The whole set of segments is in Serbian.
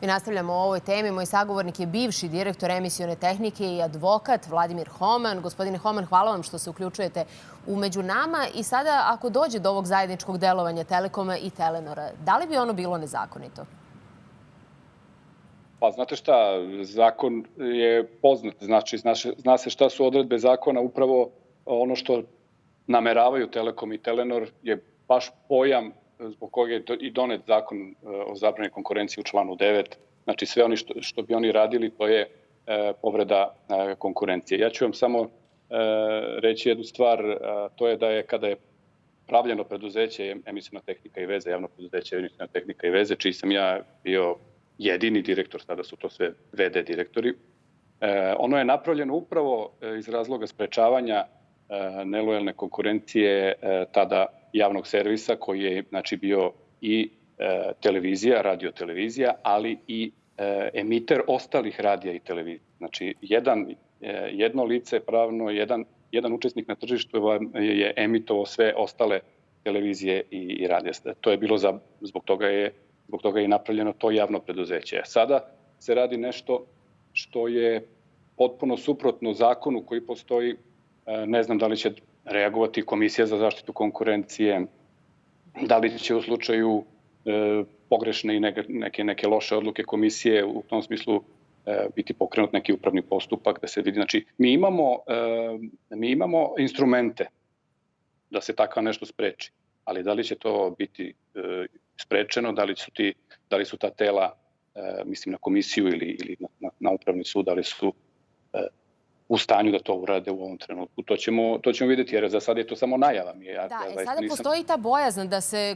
Mi nastavljamo o ovoj temi. Moj sagovornik je bivši direktor emisione tehnike i advokat Vladimir Homan. Gospodine Homan, hvala vam što se uključujete među nama. I sada, ako dođe do ovog zajedničkog delovanja Telekoma i Telenora, da li bi ono bilo nezakonito? Pa znate šta, zakon je poznat, znači zna se šta su odredbe zakona, upravo ono što nameravaju Telekom i Telenor je baš pojam zbog koga je i donet zakon o zabrani konkurencije u članu 9. Znači sve oni što bi oni radili, to je povreda konkurencije. Ja ću vam samo reći jednu stvar, to je da je kada je pravljeno preduzeće emisiona tehnika i veze, javno preduzeće emisiona tehnika i veze, čiji sam ja bio jedini direktor, tada su to sve VD direktori. Ono je napravljeno upravo iz razloga sprečavanja nelojalne konkurencije tada javnog servisa koji je znači bio i televizija, radiotelevizija, ali i emiter ostalih radija i televizija. Znači jedno lice pravno, jedan učesnik na tržištu je emitovao sve ostale televizije i radija. To je bilo zbog toga je i napravljeno to javno preduzeće. Sada se radi nešto što je potpuno suprotno zakonu koji postoji. Ne znam da li će reagovati Komisija za zaštitu konkurencije, da li će u slučaju pogrešne i neke loše odluke komisije u tom smislu biti pokrenut neki upravni postupak da se vidi. Znači, mi imamo instrumente da se tako nešto spreči, ali da li će to biti sprečeno, da li su ta tela, mislim na komisiju ili na upravni sud, da li su u stanju da to urade u ovom trenutku. To ćemo vidjeti, jer za sad je to samo najava. Sada postoji ta bojazan da se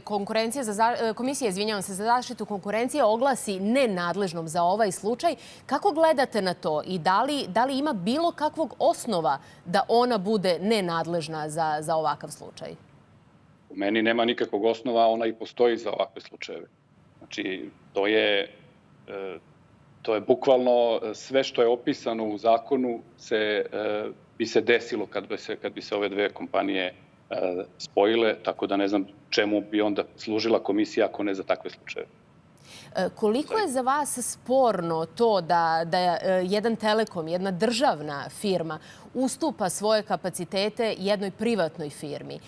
Komisija za zaštitu konkurencije oglasi nenadležnom za ovaj slučaj. Kako gledate na to i da li ima bilo kakvog osnova da ona bude nenadležna za ovakav slučaj? U meni nema nikakvog osnova, a ona i postoji za ovakve slučajeve. Znači, to je bukvalno sve što je opisano u zakonu bi se desilo kad bi se ove dve kompanije spojile, tako da ne znam čemu bi onda služila komisija ako ne za takve slučajeve. Koliko je za vas sporno to da jedan Telekom, jedna državna firma, ustupa svoje kapacitete jednoj privatnoj firmi?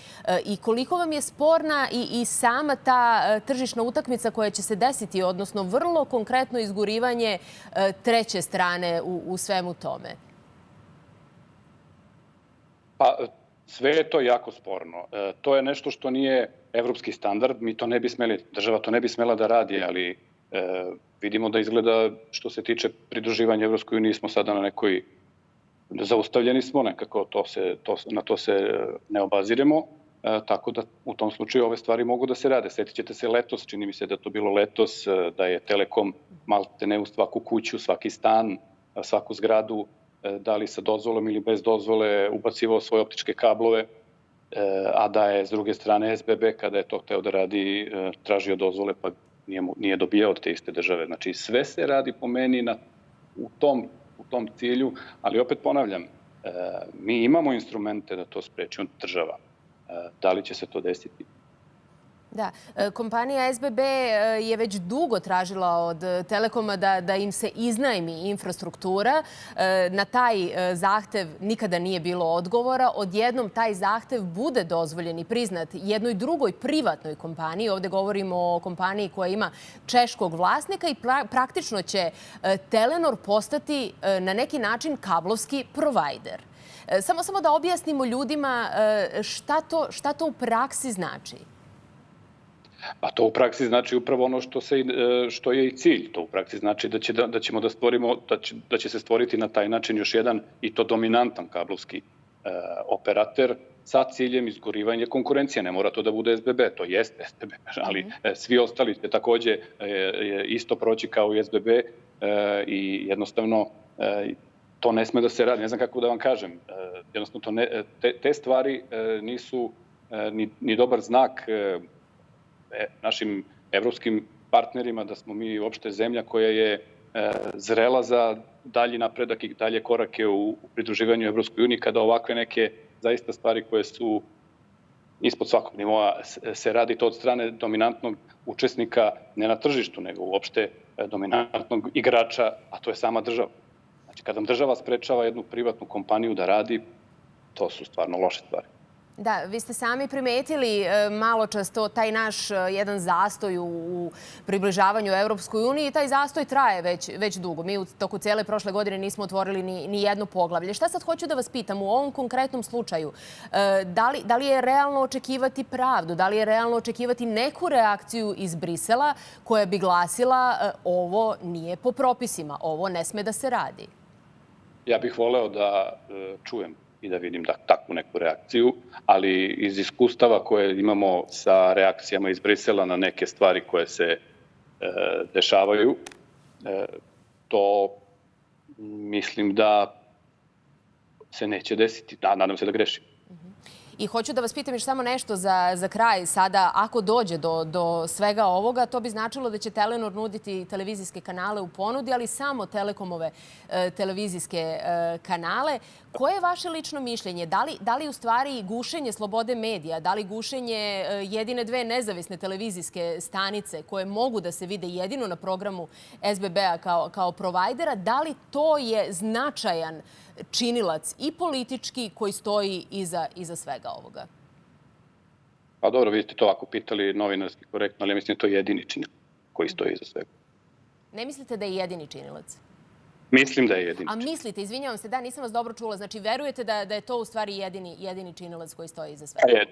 I koliko vam je sporna i sama ta tržišna utakmica koja će se desiti, odnosno vrlo konkretno izgurivanje treće strane u svemu tome? Pa sve je to jako sporno. To je nešto što nije evropski standard. Mi to ne bi smeli, država to ne bi smela da radi, ali vidimo da izgleda što se tiče pridruživanja Evropskoj uniji smo sada na nekoj, zaustavljeni smo nekako, na to se ne obaziremo, tako da u tom slučaju ove stvari mogu da se rade. Sjetit ćete se letos, čini mi se da je to bilo letos, da je Telekom maltene u svaku kuću, svaki stan, svaku zgradu, da li sa dozvolom ili bez dozvole, ubacivao svoje optičke kablove, a da je s druge strane SBB, kada je to hteo da radi, tražio dozvole, pa nije dobijao od te iste države. Znači, sve se radi po meni u tom cilju, ali opet ponavljam, mi imamo instrumente da to spreči država. Da li će se to desiti? Da, kompanija SBB je već dugo tražila od Telekoma da im se iznajmi infrastruktura. Na taj zahtev nikada nije bilo odgovora. Odjednom taj zahtev bude dozvoljen i priznat jednoj drugoj privatnoj kompaniji. Ovdje govorimo o kompaniji koja ima češkog vlasnika i praktično će Telenor postati na neki način kablovski provajder. Samo da objasnimo ljudima šta to u praksi znači. Pa to u praksi znači upravo ono što je i cilj. To u praksi znači da će se stvoriti na taj način još jedan i to dominantan kablovski operater sa ciljem izgurivanja konkurencije. Ne mora to da bude SBB, to jeste SBB, ali svi ostali će takođe isto proći kao i SBB i jednostavno to ne sme da se radi. Ne znam kako da vam kažem. Jednostavno te stvari nisu ni dobar znak našim evropskim partnerima da smo mi uopšte zemlja koja je zrela za dalji napredak i dalje korake u pridruživanju Evropskoj uniji, kada ovakve neke zaista stvari koje su ispod svakog nivoa se radi to od strane dominantnog učesnika ne na tržištu, nego uopšte dominantnog igrača, a to je sama država. Znači, kada država sprečava jednu privatnu kompaniju da radi, to su stvarno loše stvari. Da, vi ste sami primetili malo často taj naš jedan zastoj u približavanju Evropskoj uniji i taj zastoj traje već dugo. Mi u toku cijele prošle godine nismo otvorili ni jedno poglavlje. Šta sad hoću da vas pitam u ovom konkretnom slučaju? Da li je realno očekivati pravdu? Da li je realno očekivati neku reakciju iz Brisela koja bi glasila ovo nije po propisima, ovo ne sme da se radi? Ja bih voleo da čujem i da vidim takvu neku reakciju, ali iz iskustava koje imamo sa reakcijama iz Brisela na neke stvari koje se dešavaju, to mislim da se neće desiti. Nadam se da grešim. I hoću da vas pitam još samo nešto za kraj. Sada, ako dođe do svega ovoga, to bi značilo da će Telenor nuditi televizijske kanale u ponudi, ali samo Telekomove televizijske kanale. Koje je vaše lično mišljenje? Da li u stvari gušenje slobode medija, da li gušenje jedine dve nezavisne televizijske stanice koje mogu da se vide jedino na programu SBB-a kao provajdera, da li to je značajan činilac i politički koji stoji iza svega ovoga? Pa dobro, vi ste to ovako pitali novinarski korektno, ali ja mislim da je to jedini činilac koji stoji iza svega. Ne mislite da je jedini činilac? Mislim da je jedini činilac. A mislite, izvinjavam se, da, nisam vas dobro čula. Znači, verujete da je to u stvari jedini činilac koji stoji iza svega?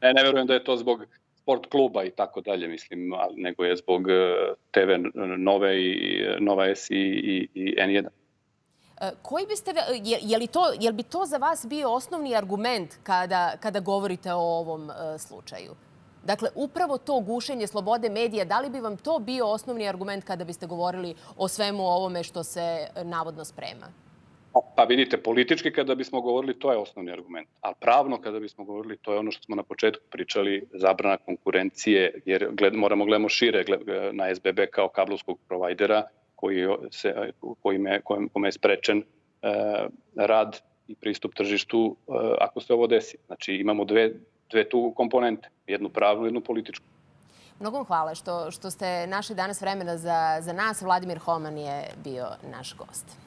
Ne verujem da je to zbog sport kluba i tako dalje, mislim, nego je zbog TV Nove i Nova S i N1. Je li bi to za vas bio osnovni argument kada govorite o ovom slučaju? Dakle, upravo to gušenje slobode medija, da li bi vam to bio osnovni argument kada biste govorili o svemu ovome što se navodno sprema? Pa vidite, politički kada bismo govorili, to je osnovni argument. A pravno kada bismo govorili, to je ono što smo na početku pričali, zabrana konkurencije, jer moramo gledamo šire na SBB kao kablovskog provajdera, kome je sprečen rad i pristup tržištu ako se ovo desi. Znači imamo dve tu komponente, jednu pravnu i jednu političku. Mnogo vam hvala što ste našli danas vremena za nas. Vladimir Homan je bio naš gost.